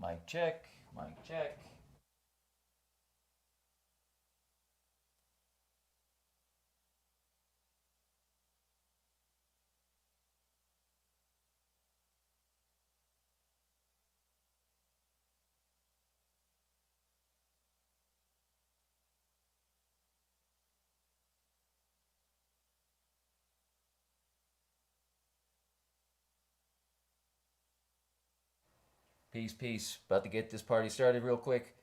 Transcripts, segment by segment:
Mic check, mic check. Peace, peace. About to get this party started real quick.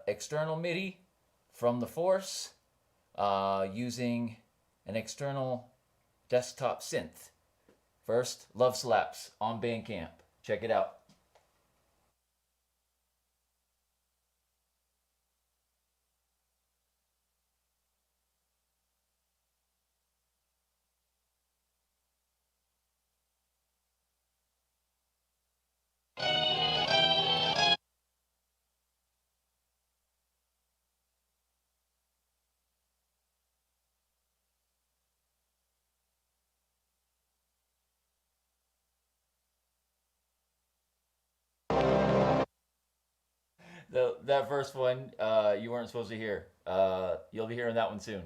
External Midi from the Force using an external desktop synth. First, Love Slaps on Bandcamp. Check it out. That first one you weren't supposed to hear. You'll be hearing that one soon.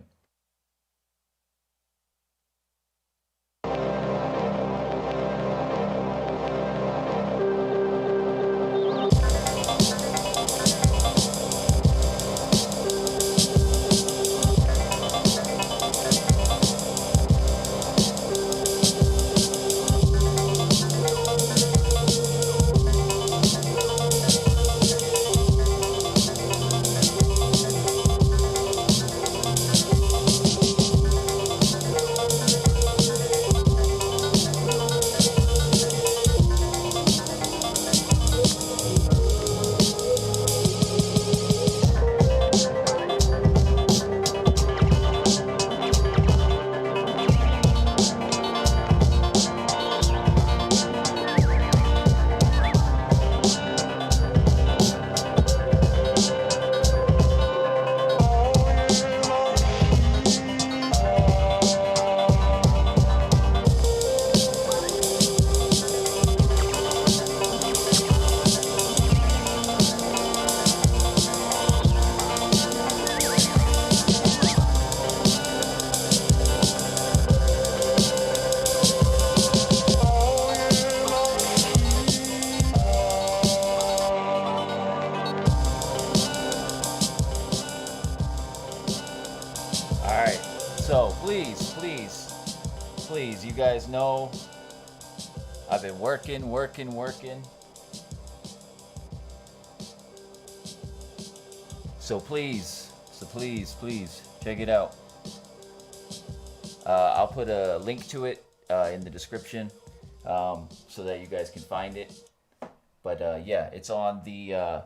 All right. So please, you guys know I've been working. So please, check it out. I'll put a link to it in the description so that you guys can find it. But yeah, it's on the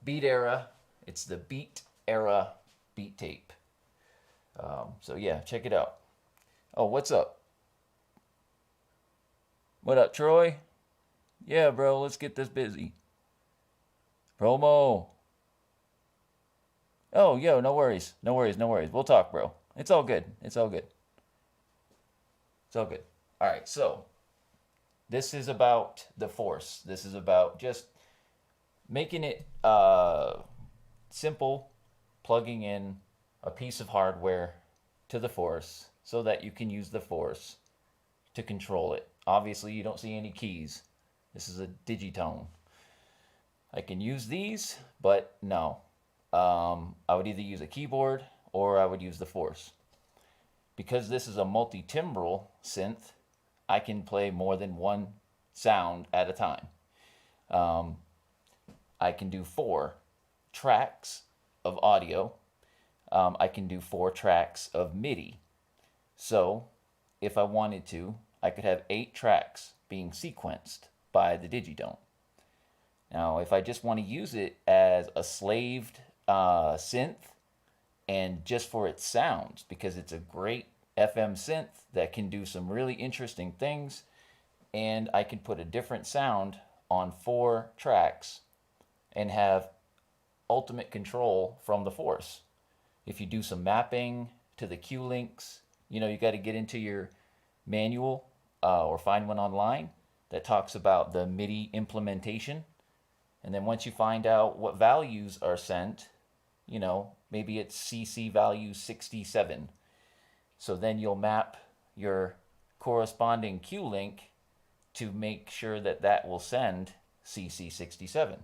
Beat Era. It's the Beat Era beat tape. So yeah, check it out. Oh, what's up? What up, Troy? Yeah, bro, let's get this busy. Promo. Oh, yo, no worries. We'll talk, bro. It's all good. It's all good. It's all good. All right, so this is about the Force. This is about just making it simple, plugging in a piece of hardware to the Force so that you can use the Force to control it. Obviously, you don't see any keys. This is a digitone. I can use these, but no. I would either use a keyboard or I would use the Force. Because this is a multi-timbral synth, I can play more than one sound at a time. I can do 4 tracks of audio. I can do 4 tracks of Midi. So, if I wanted to, I could have 8 tracks being sequenced by the digitone. Now, if I just want to use it as a slaved synth and just for its sounds, because it's a great FM synth that can do some really interesting things, and I can put a different sound on 4 tracks and have ultimate control from the Force. If you do some mapping to the Q links, you got to get into your manual or find one online that talks about the MIDI implementation. And then once you find out what values are sent, maybe it's CC value 67. So then you'll map your corresponding Q link to make sure that that will send CC67.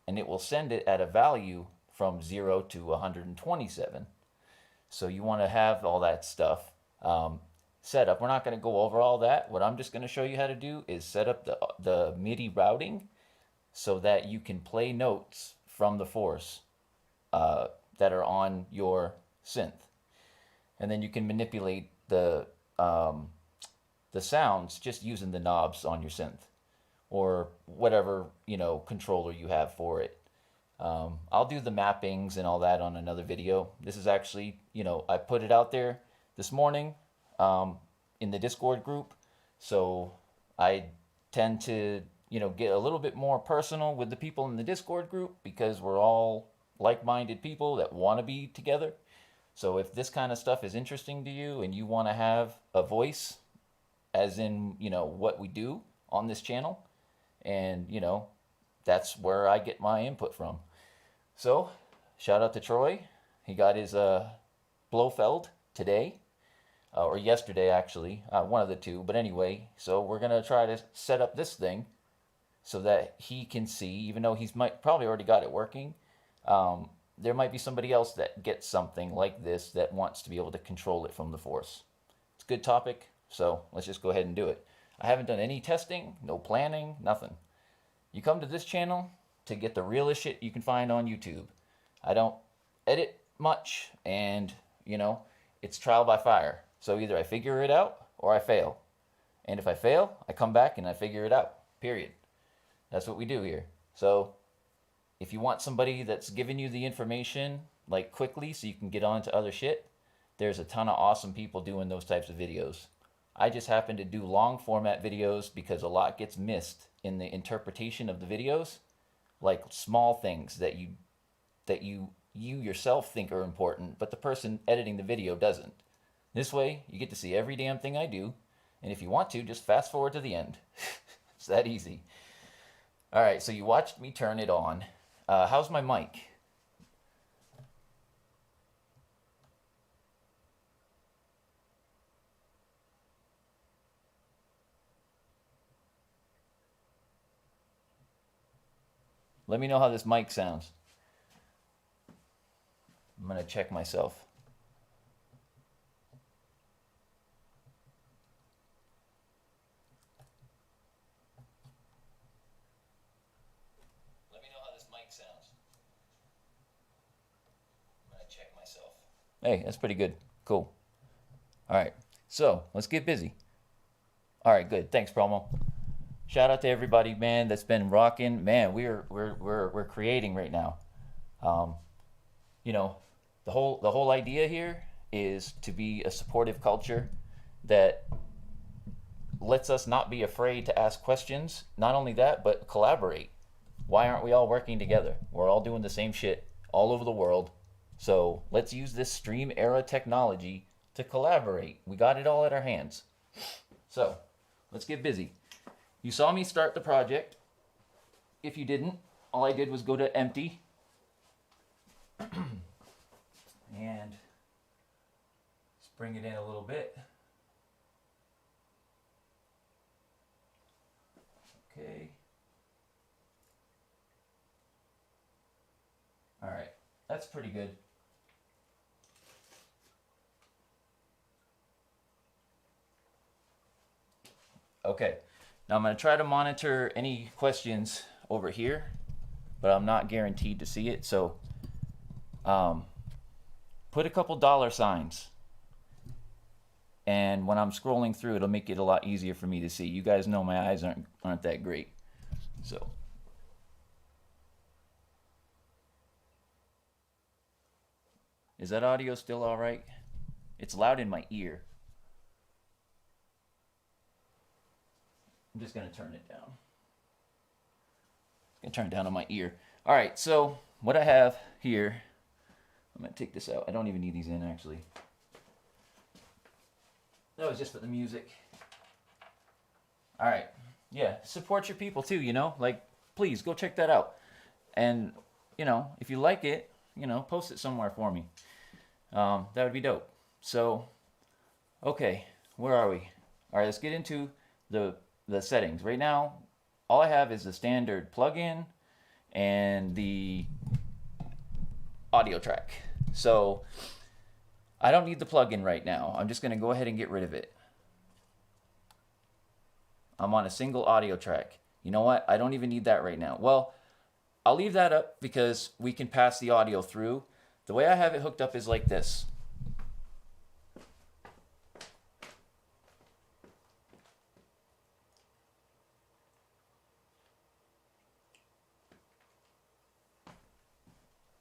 And it will send it at a value from 0 to 127. So you want to have all that stuff set up. We're not going to go over all that. What I'm just going to show you how to do is set up the Midi routing so that you can play notes from the force that are on your synth. And then you can manipulate the sounds just using the knobs on your synth or whatever, controller you have for it. I'll do the mappings and all that on another video. This is actually, I put it out there this morning in the Discord group. So I tend to, get a little bit more personal with the people in the Discord group because we're all like-minded people that want to be together. So if this kind of stuff is interesting to you and you want to have a voice, as in, what we do on this channel, and, that's where I get my input from. So, shout out to Troy. He got his Blofeld today, or yesterday actually, one of the two. But anyway, so we're going to try to set up this thing so that he can see, even though he's probably already got it working, there might be somebody else that gets something like this that wants to be able to control it from the force. It's a good topic, so let's just go ahead and do it. I haven't done any testing, no planning, nothing. You come to this channel to get the realest shit you can find on YouTube. I don't edit much, and, it's trial by fire. So either I figure it out or I fail. And if I fail, I come back and I figure it out, period. That's what we do here. So if you want somebody that's giving you the information like quickly so you can get on to other shit, there's a ton of awesome people doing those types of videos. I just happen to do long format videos because a lot gets missed in the interpretation of the videos, like small things that you yourself think are important, but the person editing the video doesn't. This way, you get to see every damn thing I do, and if you want to, just fast forward to the end. It's that easy. All right, so you watched me turn it on. How's my mic? Let me know how this mic sounds. I'm going to check myself. Let me know how this mic sounds. I'm going to check myself. Hey, that's pretty good. Cool. All right, so let's get busy. All right, good. Thanks, Promo. Shout out to everybody, man, that's been rocking. Man, we're creating right now. The whole idea here is to be a supportive culture that lets us not be afraid to ask questions. Not only that, but collaborate. Why aren't we all working together? We're all doing the same shit all over the world. So let's use this stream era technology to collaborate. We got it all at our hands. So let's get busy. You saw me start the project. If you didn't, all I did was go to empty. And let's bring it in a little bit. Okay. All right, that's pretty good. Okay, now I'm going to try to monitor any questions over here, but I'm not guaranteed to see it. So put a couple $signs, and when I'm scrolling through, it'll make it a lot easier for me to see. You guys know my eyes aren't that great. So is that audio still all right? It's loud in my ear. I'm just going to turn it down. It's going to turn it down on my ear. All right, so what I have here, I'm going to take this out. I don't even need these in, actually. That was just for the music. All right. Yeah, support your people too, Like, please, go check that out. And, you know, if you like it, you know, post it somewhere for me. That would be dope. So, okay, where are we? All right, let's get into the settings. Right now, all I have is the standard plugin and the audio track. So I don't need the plugin right now. I'm just going to go ahead and get rid of it. I'm on a single audio track. You know what? I don't even need that right now. Well, I'll leave that up because we can pass the audio through. The way I have it hooked up is like this.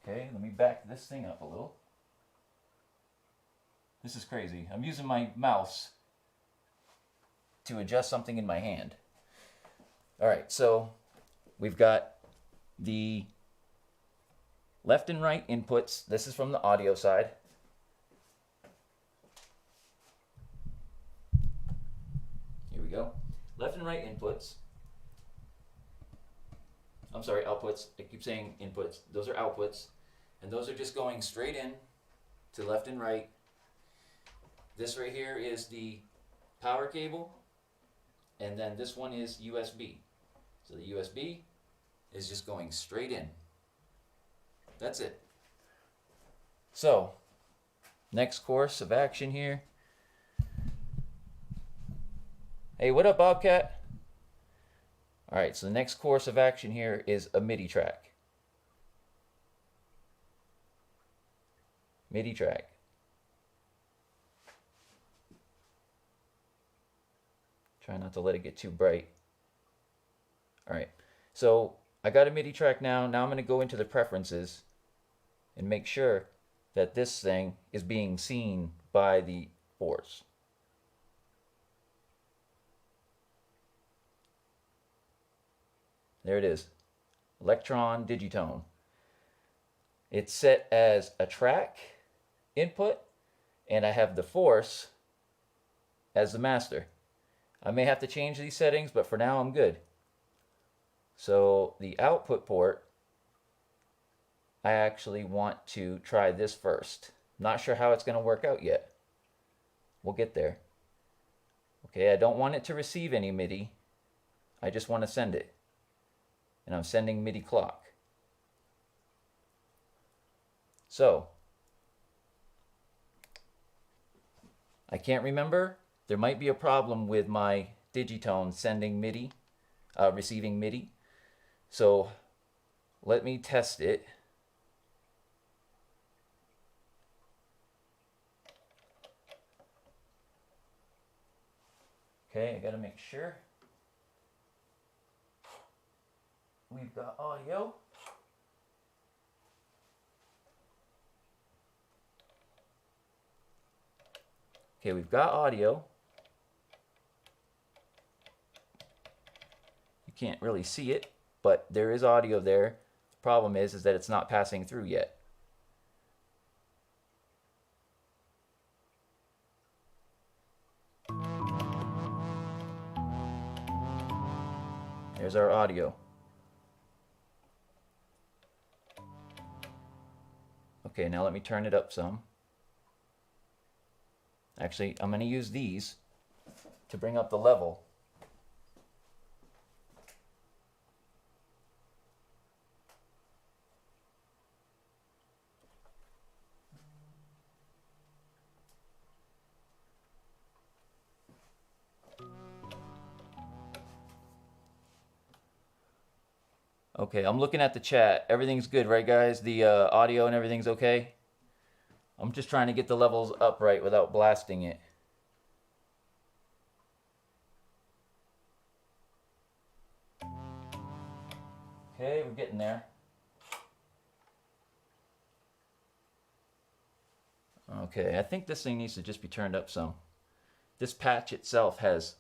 Okay, let me back this thing up a little. This is crazy. I'm using my mouse to adjust something in my hand. All right, so we've got the left and right inputs. This is from the audio side. Here we go. Left and right inputs. I'm sorry, outputs. I keep saying inputs. Those are outputs. And those are just going straight in to left and right. This right here is the power cable. And then this one is USB. So the USB is just going straight in. That's it. So, next course of action here. Hey, what up, Bobcat? All right, so the next course of action here is a MIDI track. MIDI track. Try not to let it get too bright. All right, so I got a MIDI track now. Now I'm going to go into the preferences and make sure that this thing is being seen by the force. There it is. Electron Digitone. It's set as a track input, and I have the force as the master. I may have to change these settings, but for now I'm good. So the output port, I actually want to try this first. Not sure how it's going to work out yet. We'll get there. Okay, I don't want it to receive any MIDI. I just want to send it. And I'm sending MIDI clock. So, I can't remember. There might be a problem with my Digitone sending MIDI, receiving MIDI. So, let me test it. Okay, I gotta make sure we've got audio. Okay, we've got audio. You can't really see it, but there is audio there. The problem is that it's not passing through yet. There's our audio. Okay, now let me turn it up some. Actually, I'm going to use these to bring up the level. Okay, I'm looking at the chat. Everything's good, right, guys? The audio and everything's okay? I'm just trying to get the levels up right without blasting it. Okay, we're getting there. Okay, I think this thing needs to just be turned up some. This patch itself has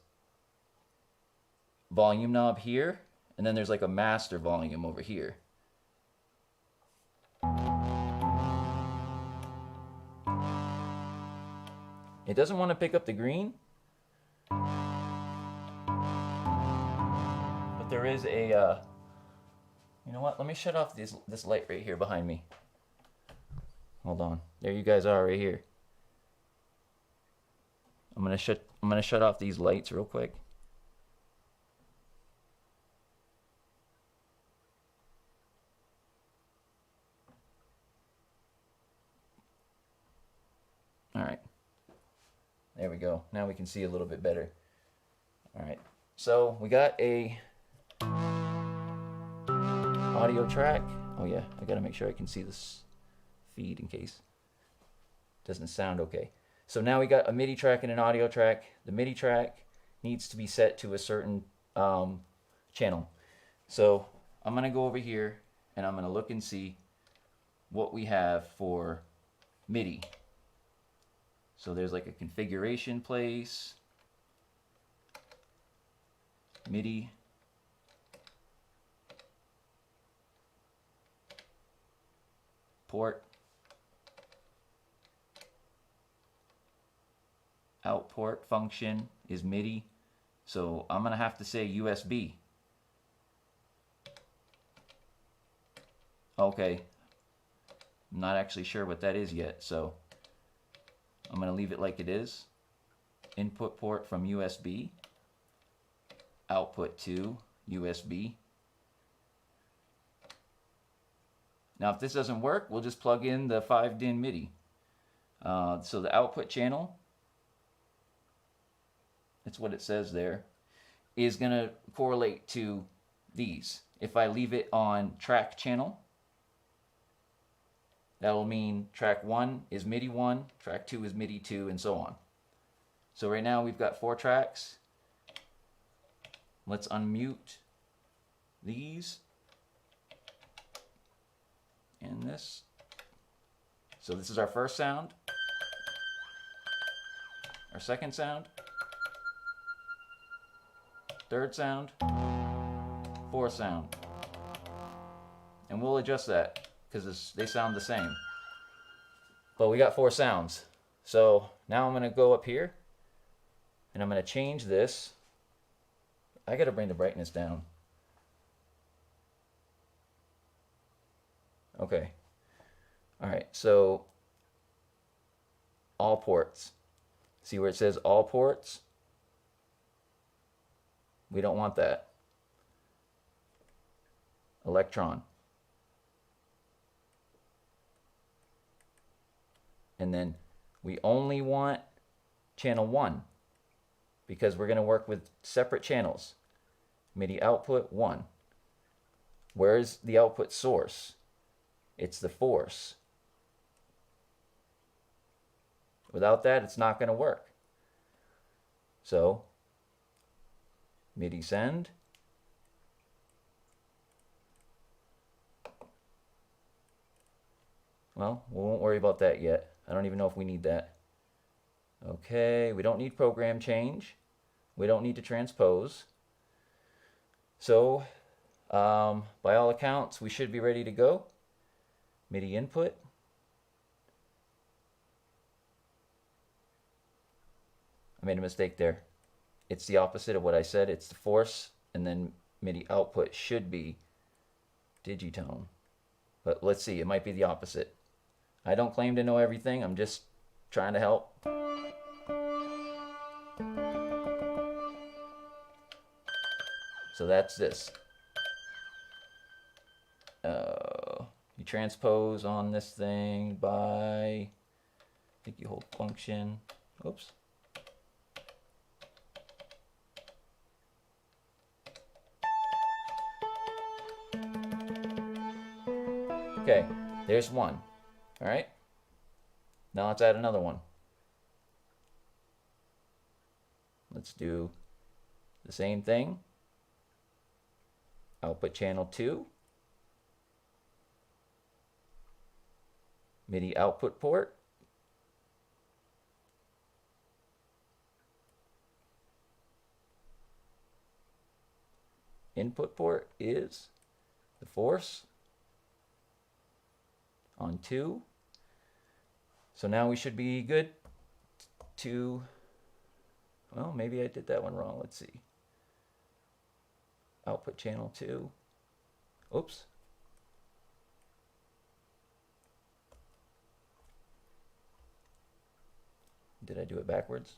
volume knob here, and then there's like a master volume over here. It doesn't want to pick up the green, but there is a You know what? Let me shut off this light right here behind me. Hold on. There you guys are right here. I'm gonna shut off these lights real quick. All right. There we go. Now we can see a little bit better. All right. So we got a audio track. Oh yeah, I gotta make sure I can see this feed in case it doesn't sound okay. So now we got a MIDI track and an audio track. The MIDI track needs to be set to a certain channel. So I'm gonna go over here and I'm gonna look and see what we have for MIDI. So there's like a configuration place, MIDI, port, output function is MIDI. So I'm gonna have to say USB. Okay, I'm not actually sure what that is yet, so I'm gonna leave it like it is. Input port from USB, output to USB. Now if this doesn't work, we'll just plug in the 5-DIN MIDI. So the output channel, that's what it says there, is gonna correlate to these. If I leave it on track channel, that will mean track 1 is MIDI 1, track 2 is MIDI 2, and so on. So right now we've got 4 tracks. Let's unmute these and this. So this is our first sound, our second sound, third sound, fourth sound. And we'll adjust that because they sound the same. But we got 4 sounds. So now I'm gonna go up here and I'm gonna change this. I gotta bring the brightness down. Okay. All right, so all ports. See where it says all ports? We don't want that. Electron. And then we only want channel 1 because we're going to work with separate channels. MIDI output 1. Where's the output source? It's the force. Without that, it's not going to work. So, MIDI send. Well, we won't worry about that yet. I don't even know if we need that. Okay, we don't need program change. We don't need to transpose. So, by all accounts, we should be ready to go. MIDI input. I made a mistake there. It's the opposite of what I said. It's the force, and then MIDI output should be digitone. But let's see, it might be the opposite. I don't claim to know everything. I'm just trying to help. So that's this. You transpose on this thing by, I think you hold function. Oops. Okay, there's one. All right. Now let's add another one. Let's do the same thing. Output channel 2. MIDI output port. Input port is the force on 2. So now we should be good to, well, maybe I did that one wrong. Let's see. Output channel 2. Oops, Did I do it backwards?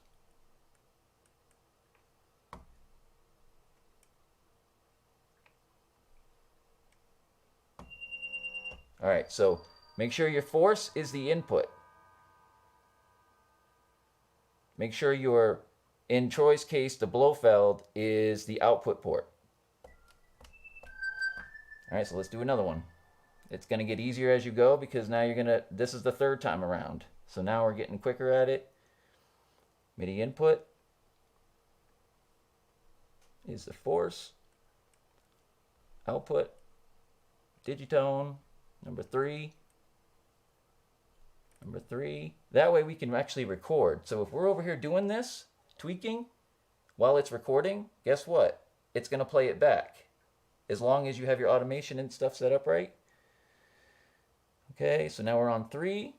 All right, so make sure your force is the input. Make sure your, in Troy's case, the Blofeld is the output port. All right, so let's do another one. It's going to get easier as you go because now you're going to, this is the third time around. So now we're getting quicker at it. MIDI input is the force. Output, digitone, number 3. Number 3. That way we can actually record. So if we're over here doing this, tweaking, while it's recording, guess what? It's going to play it back. As long as you have your automation and stuff set up right. Okay, so now we're on 3.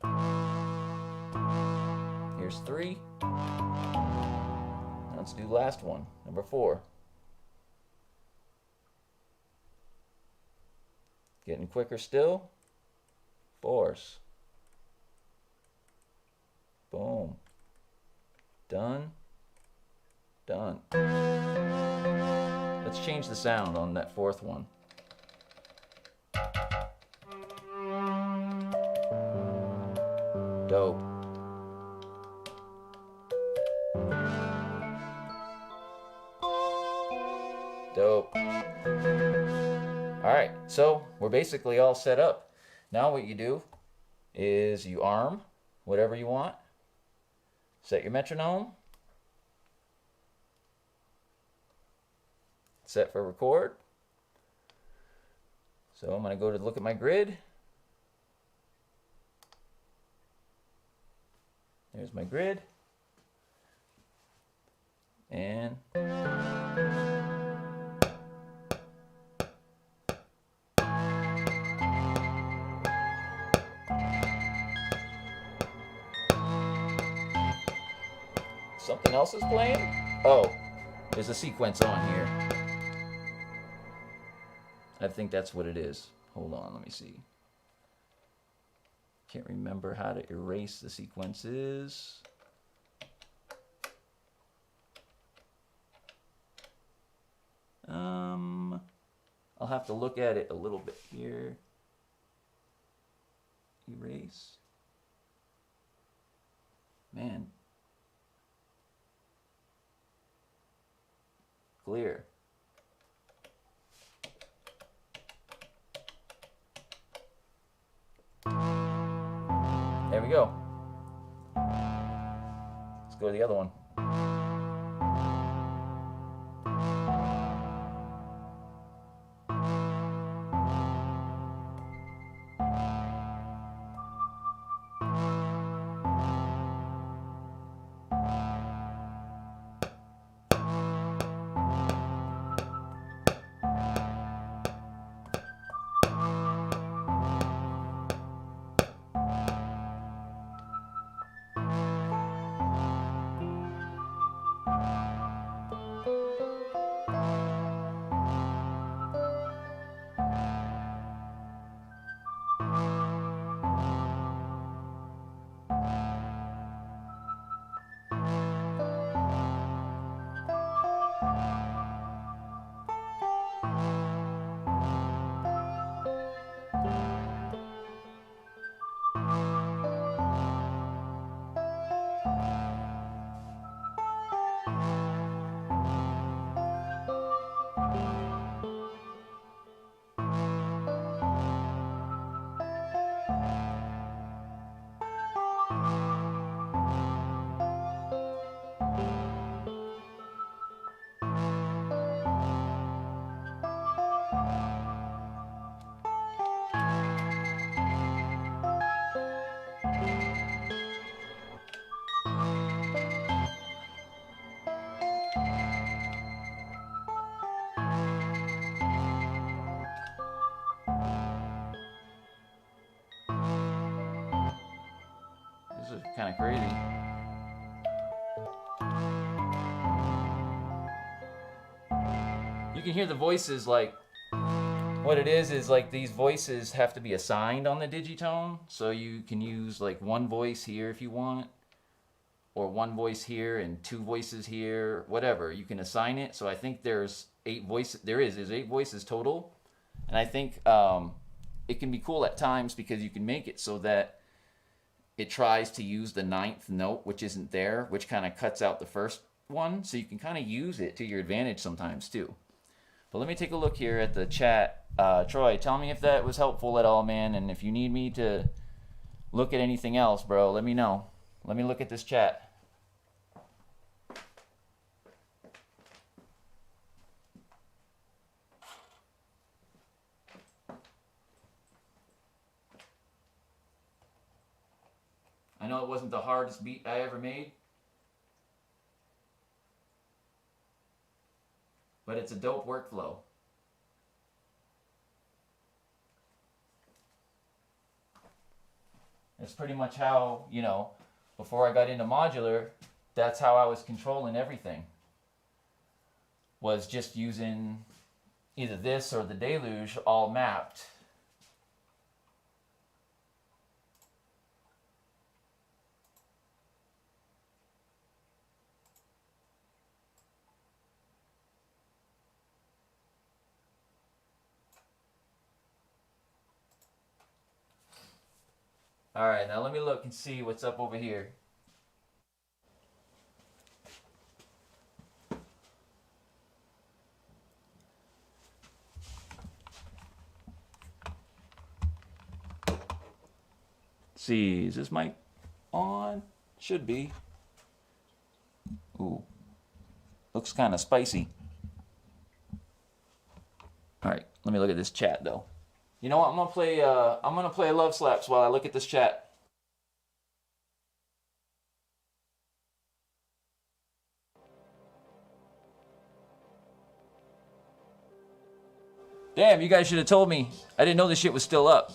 Here's 3. Now let's do the last one, number 4. Getting quicker still. Force. Boom. Done. Done. Let's change the sound on that 4th one. Dope. Dope. All right, so we're basically all set up. Now what you do is you arm whatever you want. Set your metronome. Set for record. So I'm going to go to look at my grid. There's my grid. And something else is playing? Oh, there's a sequence on here. I think that's what it is. Hold on, let me see. Can't remember how to erase the sequences. I'll have to look at it a little bit here. Erase. Man. Clear. There we go. Let's go to the other one. This is kind of crazy. You can hear the voices, like, what it is like these voices have to be assigned on the digitone, so you can use like one voice here if you want. or one voice here and two voices here, whatever. You can assign it. So I think there's 8 voices. There's 8 voices total. And I think it can be cool at times because you can make it so that it tries to use the 9th note, which isn't there, which kind of cuts out the first one. So you can kind of use it to your advantage sometimes too. But let me take a look here at the chat. Troy, tell me if that was helpful at all, man. And if you need me to look at anything else, bro, let me know. Let me look at this chat. I know it wasn't the hardest beat I ever made, but it's a dope workflow. It's pretty much how, before I got into Modular, that's how I was controlling everything. Was just using either this or the Deluge all mapped. All right, now let me look and see what's up over here. Let's see, is this mic on? Should be. Ooh, looks kind of spicy. All right, let me look at this chat though. You know what? I'm gonna play Love Slaps while I look at this chat. Damn, you guys should have told me. I didn't know this shit was still up.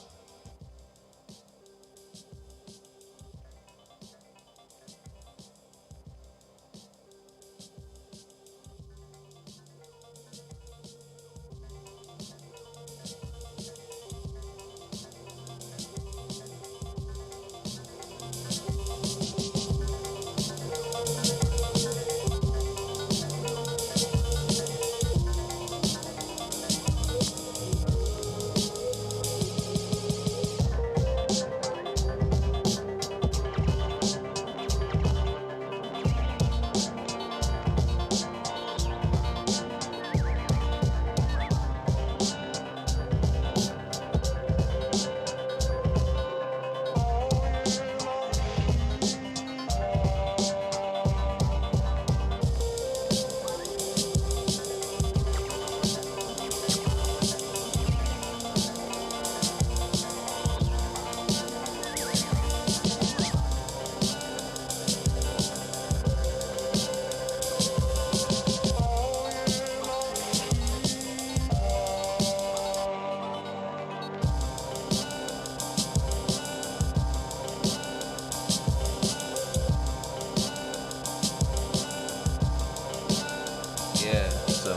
Yeah, so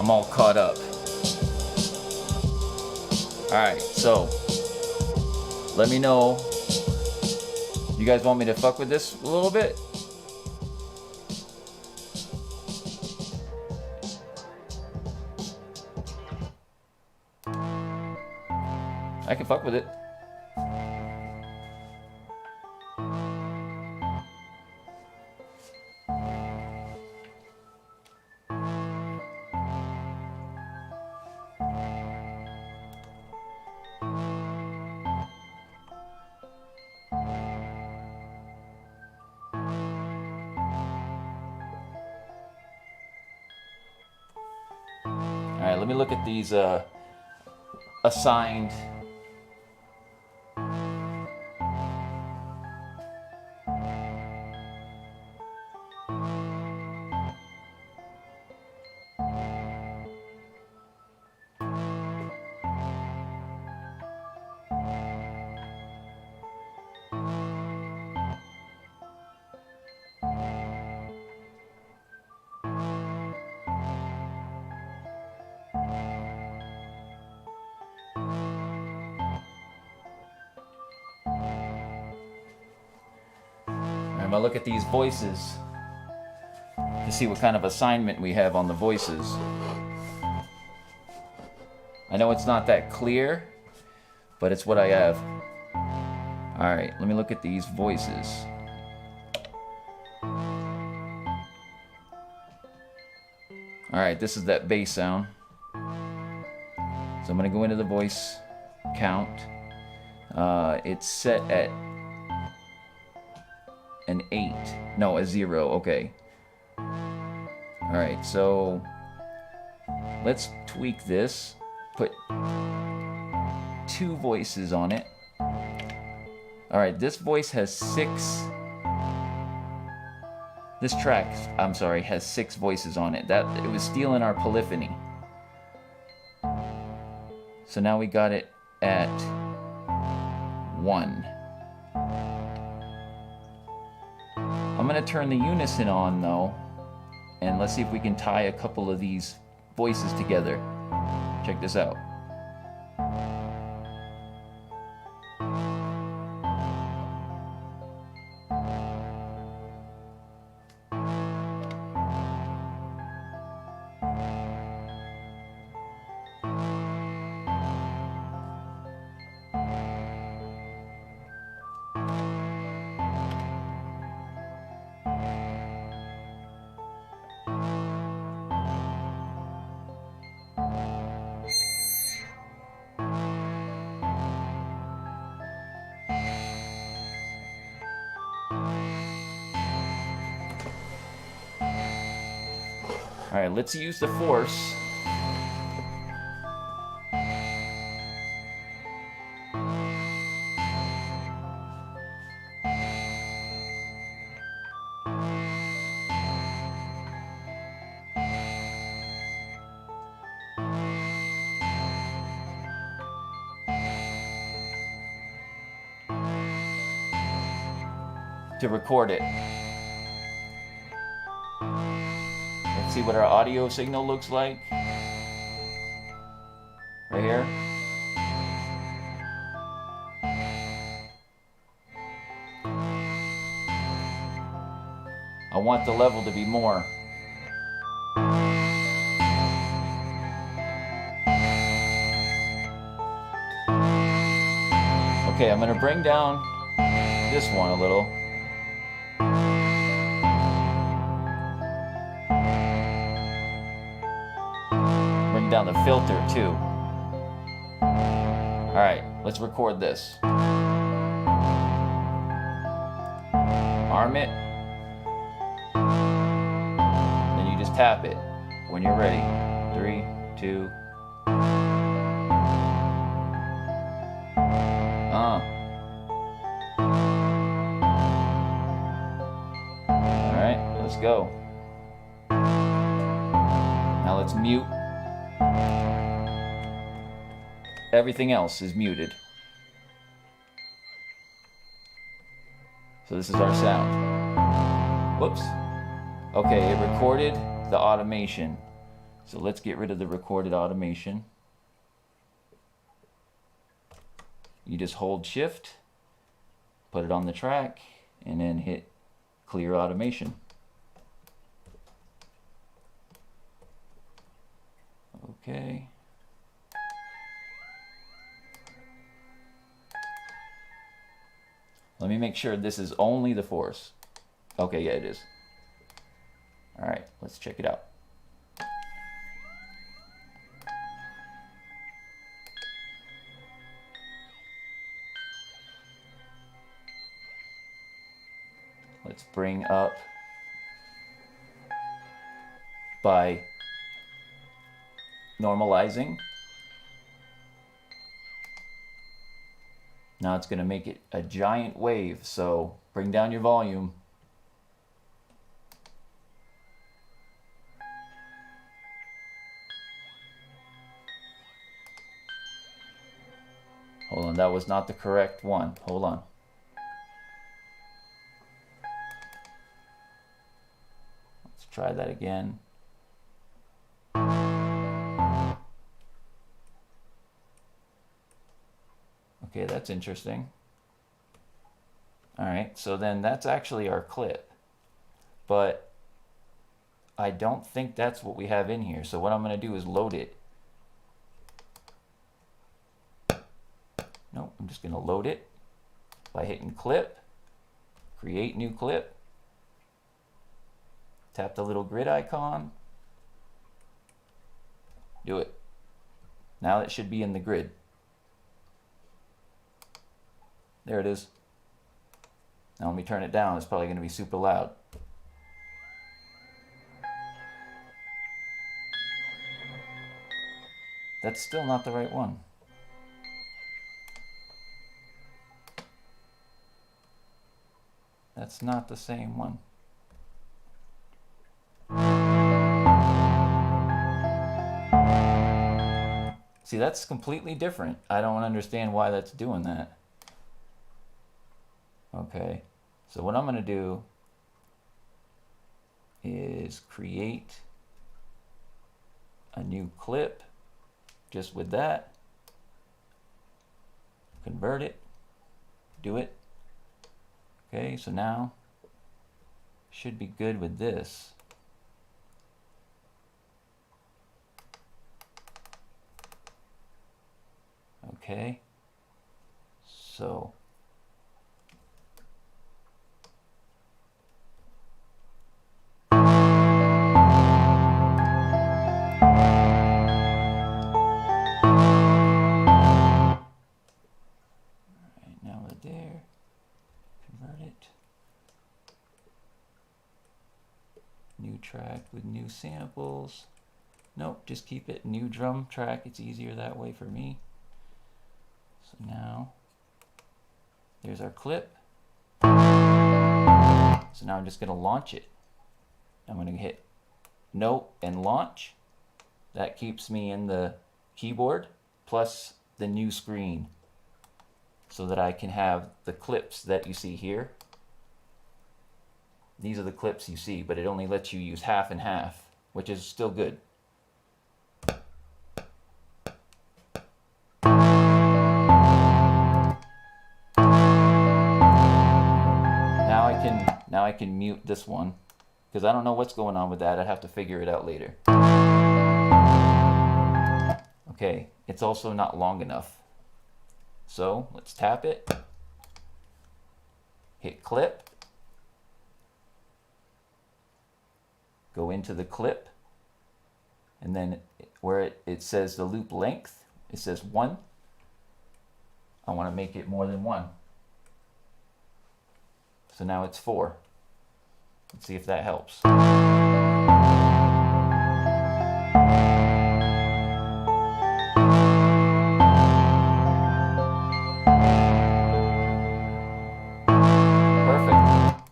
I'm all caught up. Alright, so let me know. You guys want me to fuck with this a little bit? I can fuck with it. Alright, let me look at these assigned. I'm gonna look at these voices to see what kind of assignment we have on the voices. I know it's not that clear, but it's what I have. Alright, let me look at these voices. Alright, this is that bass sound. So I'm going to go into the voice count. It's set at an 8. No, a 0. Okay. Alright, so let's tweak this. Put 2 voices on it. Alright, this voice has 6. This track, I'm sorry, has 6 voices on it. It was stealing our polyphony. So now we got it at 1. I'm going to turn the unison on though, and let's see if we can tie a couple of these voices together. Check this out. Alright, let's use the force. To record it. Let's see what our audio signal looks like. Right here. I want the level to be more. Okay, I'm going to bring down this one a little. Bring down the filter too. Alright, let's record this. Arm it. Then you just tap it when you're ready. 3, 2. Alright, let's go. Now let's mute. Everything else is muted. So this is our sound. Whoops. Okay, it recorded the automation. So let's get rid of the recorded automation. You just hold shift, put it on the track, and then hit clear automation. Okay. Let me make sure this is only the force. Okay, yeah, it is. All right, let's check it out. Let's bring up by normalizing. Now it's going to make it a giant wave, so bring down your volume. Hold on, that was not the correct one. Hold on. Let's try that again. Okay, that's interesting. All right, so then that's actually our clip, but I don't think that's what we have in here. So what I'm going to do is load it. No, I'm just going to load it by hitting clip, create new clip, tap the little grid icon, do it. Now it should be in the grid. There it is. Now let me turn it down. It's probably going to be super loud. That's still not the right one. That's not the same one. See, that's completely different. I don't understand why that's doing that. Okay, so what I'm going to do is create a new clip just with that, convert it, do it. Okay, so now should be good with this. Okay, so there, convert it, new track with new samples. Nope, just keep it new drum track. It's easier that way for me. So now there's our clip. So now I'm just going to launch it. I'm going to hit note and launch. That keeps me in the keyboard plus the new screen, so that I can have the clips that you see here. These are the clips you see, but it only lets you use half and half, which is still good. Now I can mute this one, because I don't know what's going on with that. I'd have to figure it out later. Okay, it's also not long enough. So let's tap it, hit clip, go into the clip, and then where it says the loop length, it says 1. I want to make it more than 1. So now it's 4. Let's see if that helps.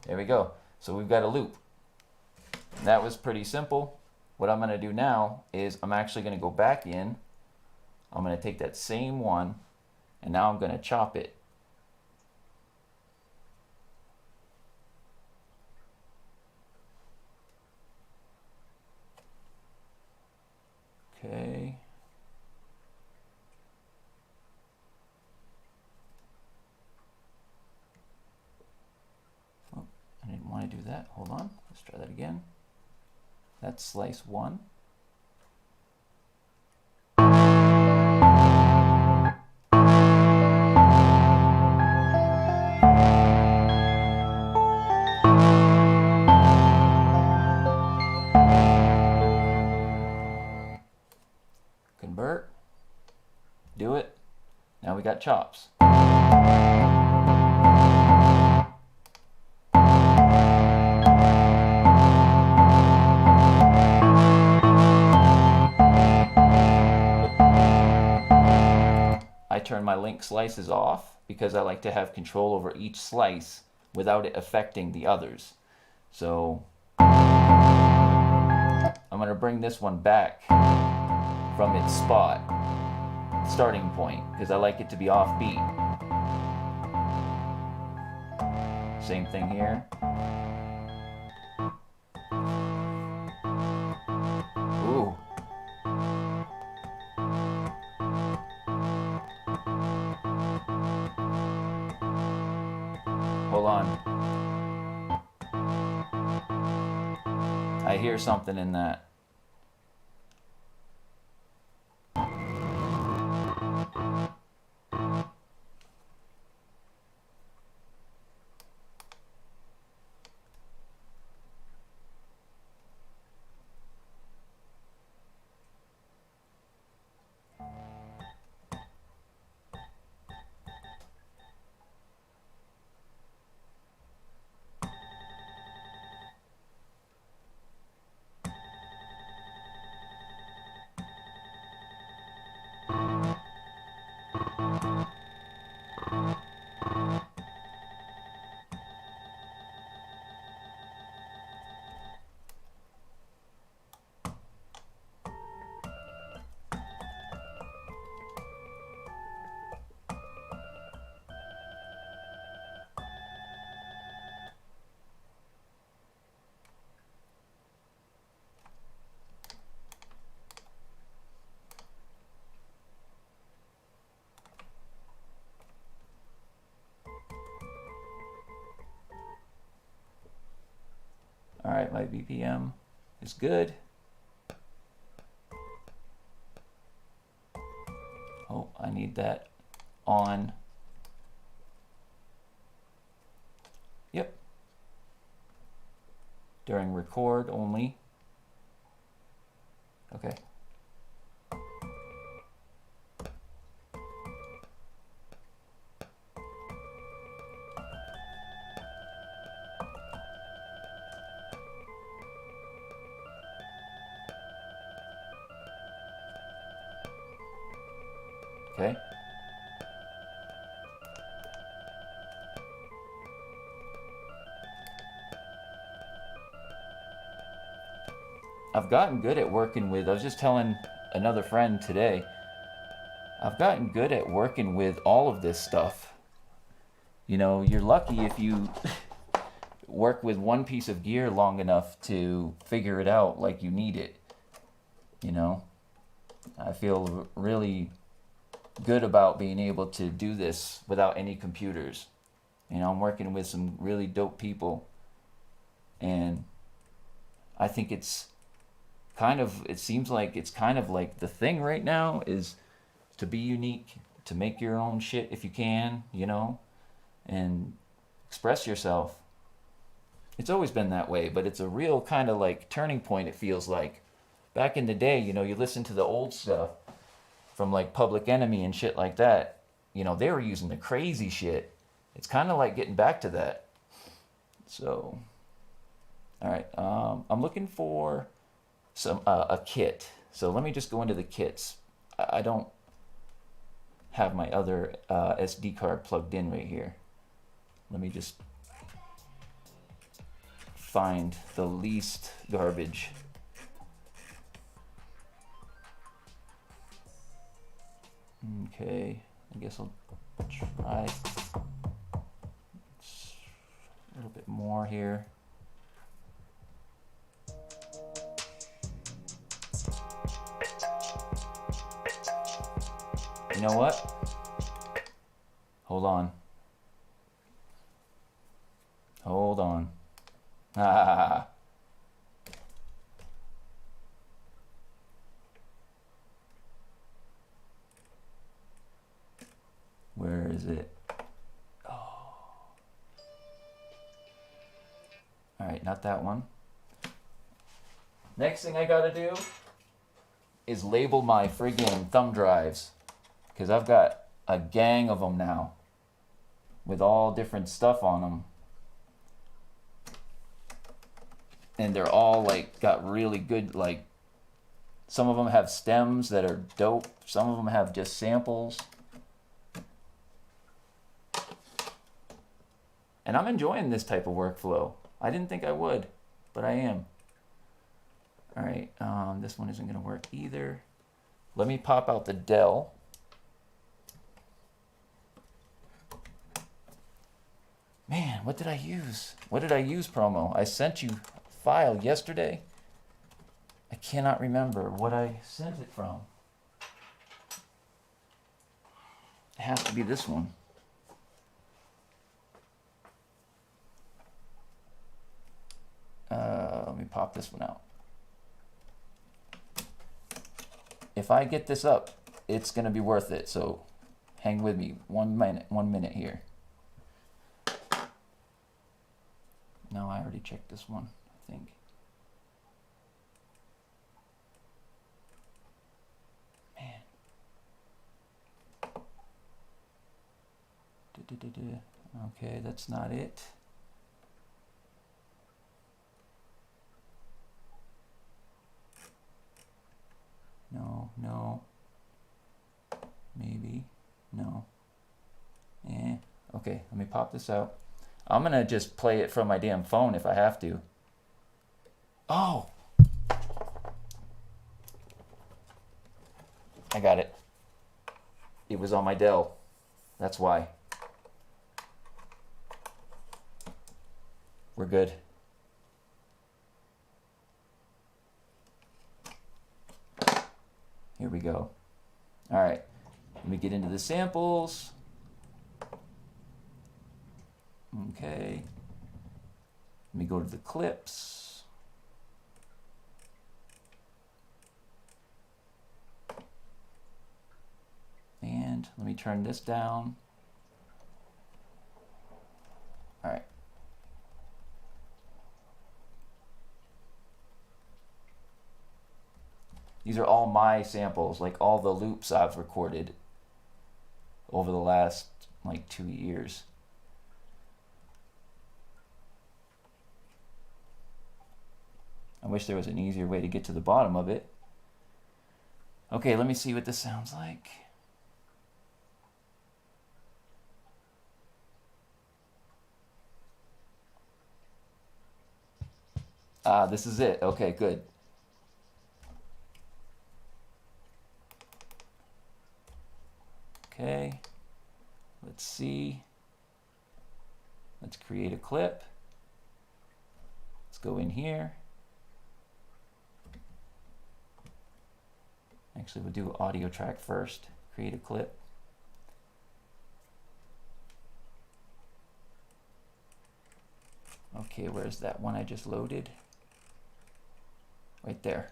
There we go. So we've got a loop. That was pretty simple. What I'm going to do now is I'm actually going to go back in. I'm going to take that same one, and now I'm going to chop it. Okay. Oh, I didn't want to do that. Hold on. Let's try that again. That's slice 1. Convert. Do it. Now we got chops. I turn my link slices off because I like to have control over each slice without it affecting the others. So I'm going to bring this one back from its starting point, because I like it to be offbeat. Same thing here. Ooh. Hold on. hear something in that. All right, my BPM is good. Oh, I need that on. Yep. During record only. Okay. Okay. I've gotten good at working with, I was just telling another friend today, I've gotten good at working with all of this stuff. You know, you're lucky if you work with one piece of gear long enough to figure it out like you need it. You know, I feel really good about being able to do this without any computers. You know, I'm working with some really dope people, and I think it's kind of, it seems like it's kind of like the thing right now is to be unique, to make your own shit if you can, you know, and express yourself. It's always been that way, but it's a real kind of like turning point, it feels like. Back in the day, you know, you listen to the old stuff from like Public Enemy and shit like that, you know, they were using the crazy shit. It's kind of like getting back to that. So, all right, I'm looking for some a kit. So let me just go into the kits. I don't have my other SD card plugged in right here. Let me just find the least garbage. Okay, I guess I'll try a little bit more here. You know what? Hold on. Hold on. Ah. Where is it? Oh. All right, not that one. Next thing I gotta do is label my friggin' thumb drives, because I've got a gang of them now with all different stuff on them. And they're all like got really good, like some of them have stems that are dope. Some of them have just samples. And I'm enjoying this type of workflow. I didn't think I would, but I am. All right, this one isn't gonna work either. Let me pop out the Dell. Man, what did I use? What did I use promo? I sent you a file yesterday. I cannot remember what I sent it from. It has to be this one. Let me pop this one out. if I get this up, it's gonna be worth it. So hang with me 1 minute here. No, I already checked this one, I think. Man. Okay, that's not it. No. Maybe. No. Okay, let me pop this out. I'm gonna just play it from my damn phone if I have to. Oh! I got it. It was on my Dell. That's why. We're good. Here we go. All right, let me get into the samples. Okay. Let me go to the clips. And let me turn this down. All right. These are all my samples, like all the loops I've recorded over the last like 2 years. I wish there was an easier way to get to the bottom of it. Okay, let me see what this sounds like. Ah, this is it. Okay, good. Okay, let's see. Let's create a clip. Let's go in here. Actually, we'll do audio track first. Create a clip. Okay, where's that one I just loaded? Right there.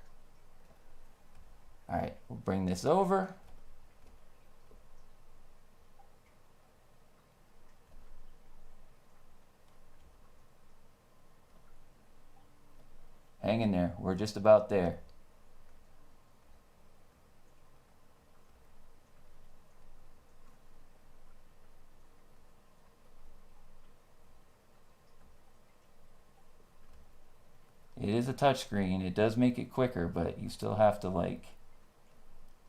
All right, we'll bring this over. Hang in there, we're just about there. It is a touchscreen. It does make it quicker, but you still have to like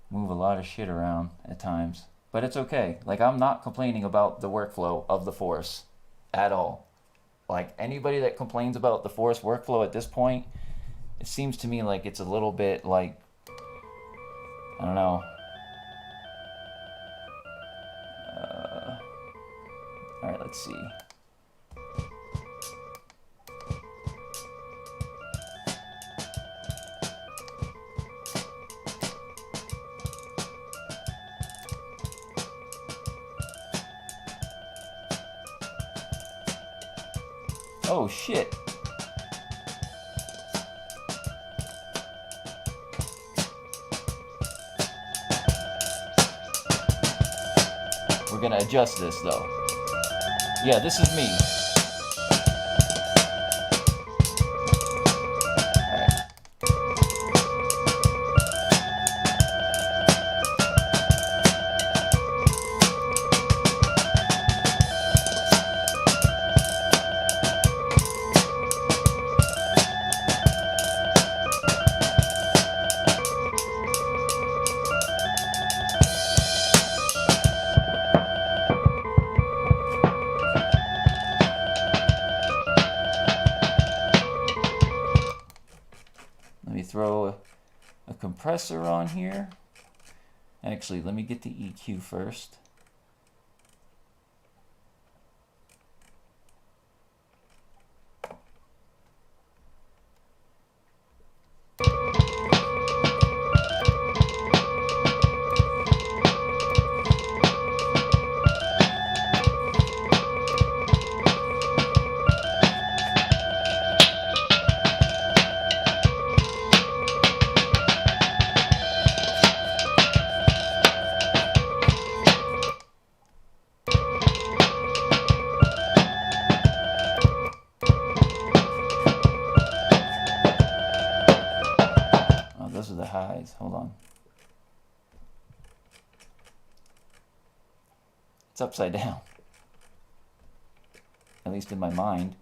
move a lot of shit around at times. But it's okay. Like, I'm not complaining about the workflow of the Force at all. Like, anybody that complains about the Force workflow at this point, it seems to me like it's a little bit like, I don't know. All right, let's see. Oh shit. We're gonna adjust this though. Yeah, this is me. Throw a compressor on here. Actually, let me get the EQ first. highs. Hold on. It's upside down. At least in my mind.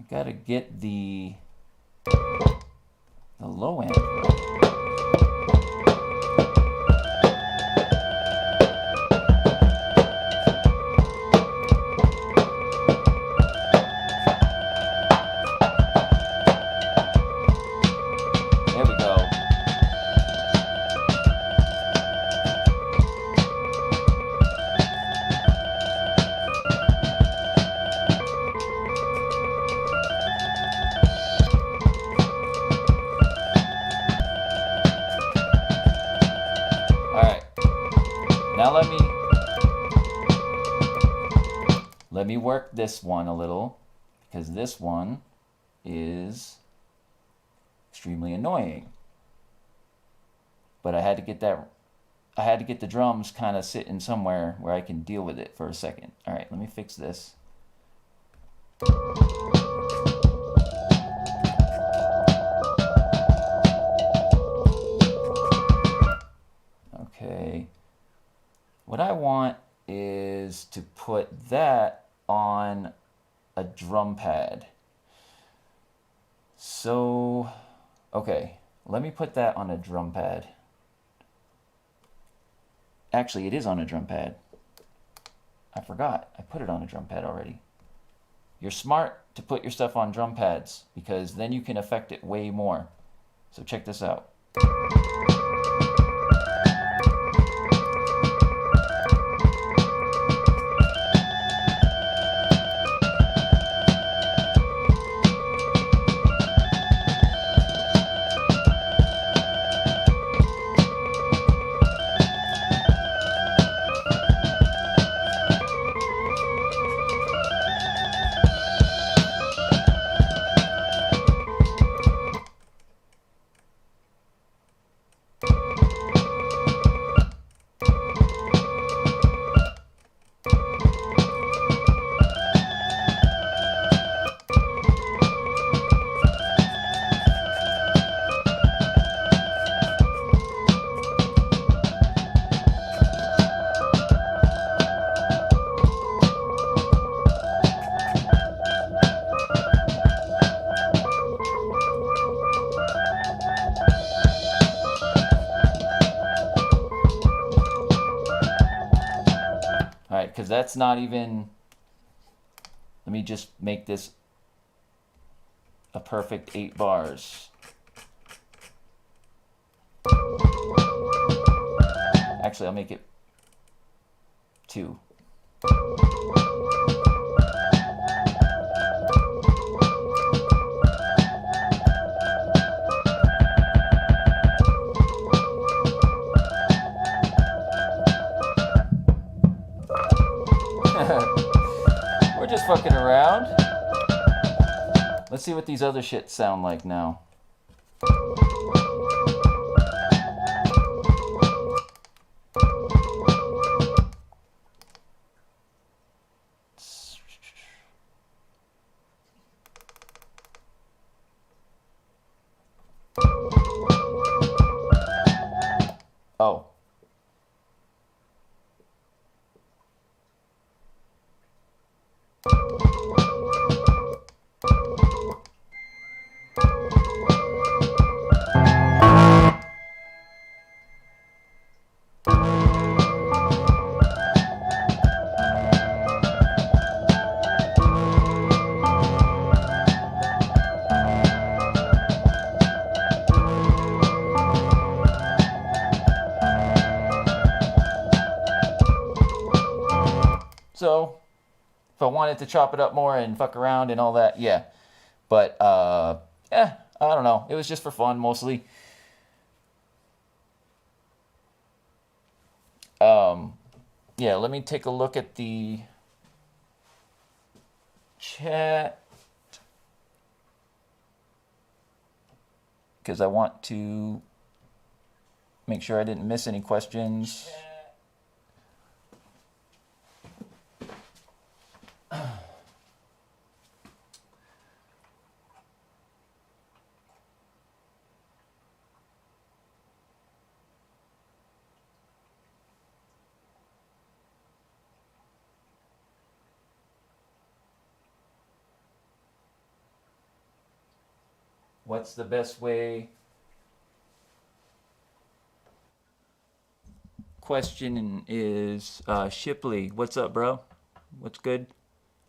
Gotta get the low end right. There we go. Now let me work this one a little, because this one is extremely annoying. But I had to get the drums kind of sitting somewhere where I can deal with it for a second. All right, let me fix this. Okay. What I want is to put that on a drum pad. So, okay, let me put that on a drum pad. Actually, it is on a drum pad. I forgot. I put it on a drum pad already. You're smart to put your stuff on drum pads because then you can affect it way more. So check this out. Because that's not even, let me just make this a perfect 8 bars. Actually, I'll make it 2. We're just fucking around. Let's see what these other shits sound like now. Oh. If I wanted to chop it up more and fuck around and all that, yeah. But yeah, I don't know. It was just for fun mostly. Yeah, let me take a look at the chat because I want to make sure I didn't miss any questions. What's the best way? Question is Shipley. What's up, bro? What's good?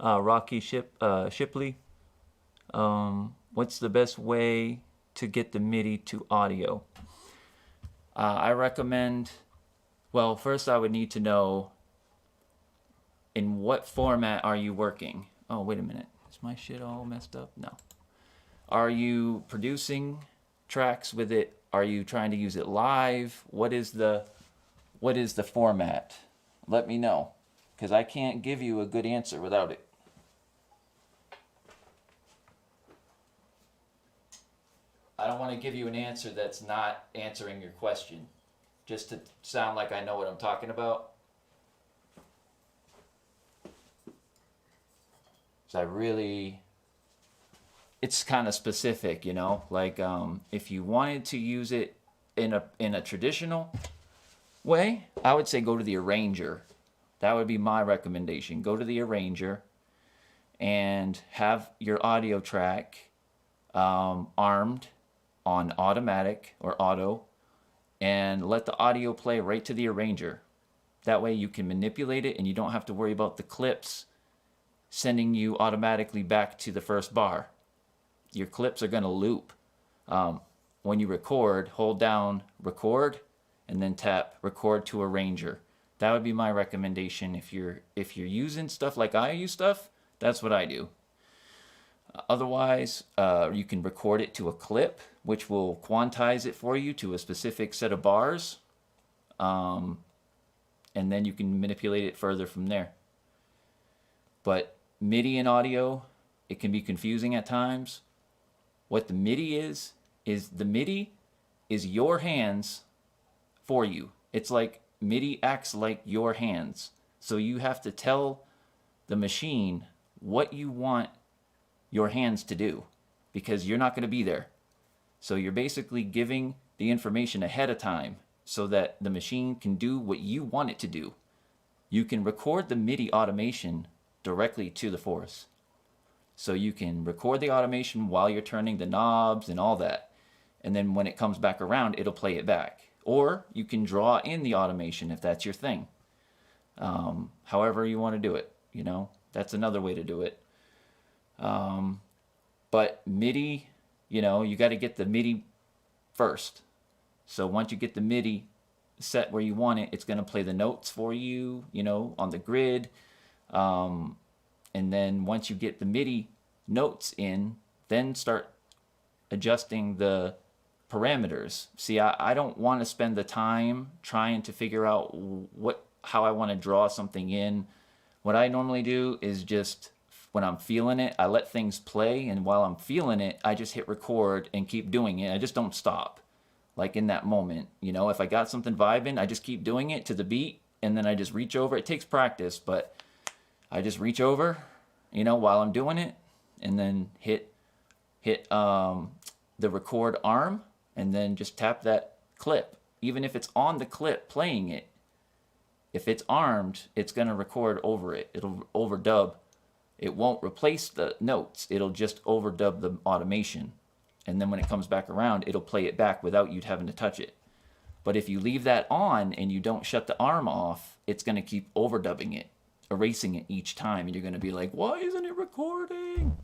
Rocky Shipley. What's the best way to get the MIDI to audio? I recommend, well, first I would need to know in what format are you working? Oh, wait a minute. Is my shit all messed up? No. Are you producing tracks with it? Are you trying to use it live? What is the format? Let me know, because I can't give you a good answer without it. I don't want to give you an answer that's not answering your question, just to sound like I know what I'm talking about. So it's kind of specific, you know, like if you wanted to use it in a traditional way, I would say go to the arranger. That would be my recommendation. Go to the arranger and have your audio track armed on automatic or auto, and let the audio play right to the arranger. That way you can manipulate it and you don't have to worry about the clips sending you automatically back to the first bar. Your clips are going to loop. When you record, hold down record and then tap record to arranger. That would be my recommendation. If you're using stuff like I use stuff, that's what I do. Otherwise, you can record it to a clip, which will quantize it for you to a specific set of bars. And then you can manipulate it further from there. But MIDI and audio, it can be confusing at times. What the MIDI is the MIDI is your hands for you. It's like MIDI acts like your hands. So you have to tell the machine what you want your hands to do, because you're not going to be there. So you're basically giving the information ahead of time so that the machine can do what you want it to do. You can record the MIDI automation directly to the force. So you can record the automation while you're turning the knobs and all that. And then when it comes back around, it'll play it back. Or you can draw in the automation if that's your thing. However you want to do it, you know, that's another way to do it. But MIDI, you know, you got to get the MIDI first. So once you get the MIDI set where you want it, it's going to play the notes for you, you know, on the grid. And then once you get the MIDI notes in, then start adjusting the parameters. See, I don't want to spend the time trying to figure out how I want to draw something in. What I normally do is just, when I'm feeling it, I let things play, and while I'm feeling it, I just hit record and keep doing it. I just don't stop, like in that moment. You know, if I got something vibing, I just keep doing it to the beat, and then I just reach over. It takes practice, but I just reach over, you know, while I'm doing it, and then hit the record arm, and then just tap that clip. Even if it's on the clip playing it, if it's armed, it's going to record over it. It'll overdub. It won't replace the notes. It'll just overdub the automation. And then when it comes back around, it'll play it back without you having to touch it. But if you leave that on and you don't shut the arm off, it's going to keep overdubbing it, erasing it each time. And you're going to be like, why isn't it recording?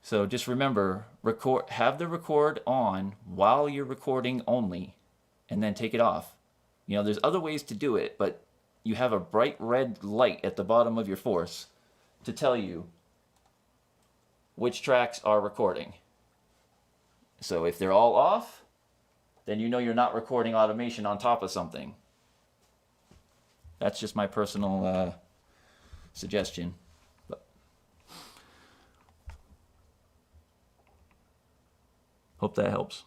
So just remember, have the record on while you're recording only, and then take it off. You know, there's other ways to do it, but you have a bright red light at the bottom of your force. to tell you which tracks are recording. So if they're all off, then you know you're not recording automation on top of something. That's just my personal suggestion. But hope that helps.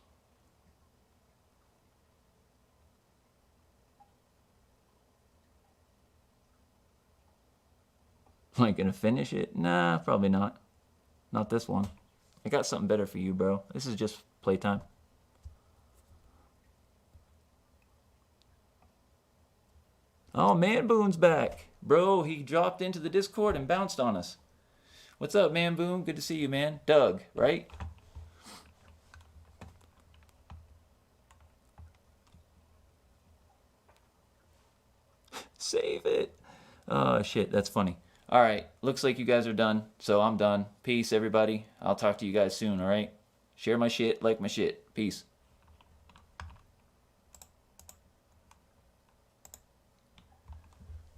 Am I gonna finish it? Nah, probably not. Not this one. I got something better for you, bro. This is just playtime. Oh, Man Boon's back. Bro, he dropped into the Discord and bounced on us. What's up, Man Boon? Good to see you, man. Doug, right? Save it. Oh, shit, that's funny. All right, looks like you guys are done, so I'm done. Peace, everybody. I'll talk to you guys soon, all right? Share my shit, like my shit. Peace.